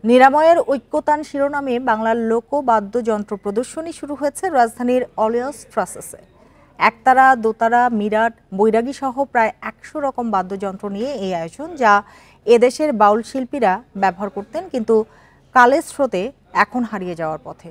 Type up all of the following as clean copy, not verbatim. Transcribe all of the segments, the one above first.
নিরাময়ের ঐক্যতান শিরোনামে বাংলার লোকবাদ্যযন্ত্র প্রদর্শনী শুরু হয়েছে রাজধানীর অলিয়াস ট্রাসেসে। একতারা, দোতারা, মিরাট, বৈরাগী সহ প্রায় ১০০ রকম বাদ্যযন্ত্র নিয়ে এই আয়োজন, যা এদেশের বাউল শিল্পীরা ব্যবহার করতেন কিন্তু কালের স্রোতে এখন হারিয়ে যাওয়ার পথে।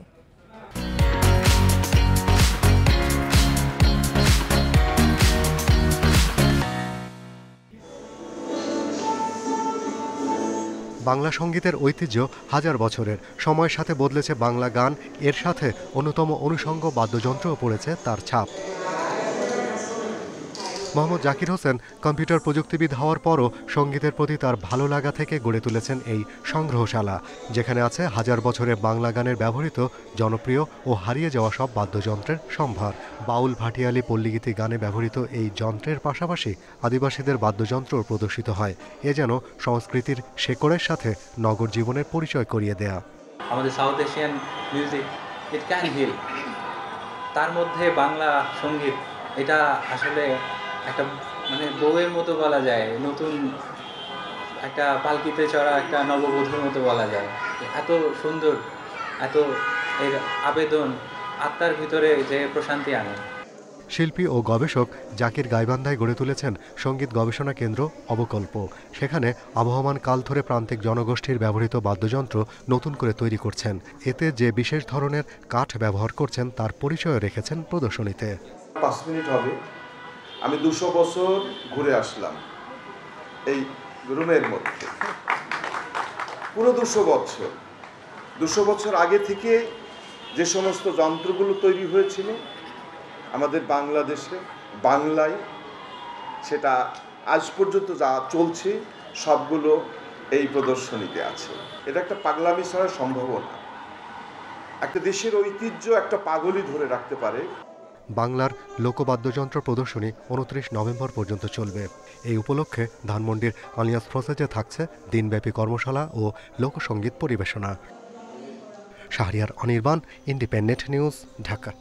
বাংলা সঙ্গীতের ঐতিহ্য হাজার বছরের। সময়ের সাথে বদলেছে বাংলা গান, এর সাথে অন্যতম অনুষঙ্গ বাদ্যযন্ত্রও পড়েছে তার ছাপ। মোহাম্মদ জাকির হোসেন কম্পিউটার প্রযুক্তিবিদ হওয়ার পরও সঙ্গীতের প্রতি তার ভালো লাগা থেকে গড়ে তুলেছেন এই সংগ্রহশালা, যেখানে আছে হাজার বছরের বাংলা গানের ব্যবহৃত জনপ্রিয় ও হারিয়ে যাওয়া সব বাদ্যযন্ত্রের সম্ভার। বাউল, ভাটিয়ালি, পল্লীগীতি গানে ব্যবহৃত এই যন্ত্রের পাশাপাশি আদিবাসীদের বাদ্যযন্ত্রও প্রদর্শিত হয়। এ যেন সংস্কৃতির শেকড়ের সাথে নগর জীবনের পরিচয় করিয়ে দেয়া। আমাদের south Asian music it can hill, তার মধ্যে বাংলা সঙ্গীত এটা আসলে একটা বউয়ের মতো বলা যায়, নতুন একটা পালকিতে চড়া একটা নববধূর মতো বলা যায়। এত সুন্দর, এত এর আবেদন আত্মার ভিতরে যে প্রশান্তি আনে। শিল্পী ও গবেষক জাকির গাইবান্ধায় গড়ে তুলেছেন সঙ্গীত গবেষণা কেন্দ্র অবকল্প। সেখানে আবহমান কাল ধরে প্রান্তিক জনগোষ্ঠীর ব্যবহৃত বাদ্যযন্ত্র নতুন করে তৈরি করছেন। এতে যে বিশেষ ধরনের কাঠ ব্যবহার করছেন তার পরিচয় রেখেছেন প্রদর্শনীতে। 5 মিনিট হবে, আমি 200 বছর ঘুরে আসলাম এই রুমের মধ্যে। পুরো 200 বছর আগে থেকে যে সমস্ত যন্ত্রগুলো তৈরি হয়েছিল আমাদের বাংলাদেশে, বাংলায়, সেটা আজ পর্যন্ত যা চলছে সবগুলো এই প্রদর্শনীতে আছে। এটা একটা পাগলামি ছাড়া সম্ভব না। একটা দেশের ঐতিহ্য একটা পাগলই ধরে রাখতে পারে। বাংলার লোকবাদ্যযন্ত্র প্রদর্শনী 29 নভেম্বর পর্যন্ত চলবে। এই উপলক্ষে ধানমন্ডির অলিয়াস ট্রাসেসে থাকছে দিনব্যাপী কর্মশালা ও লোকসঙ্গীত পরিবেশনা। Shahriar Anirban, independent news, Dhaka.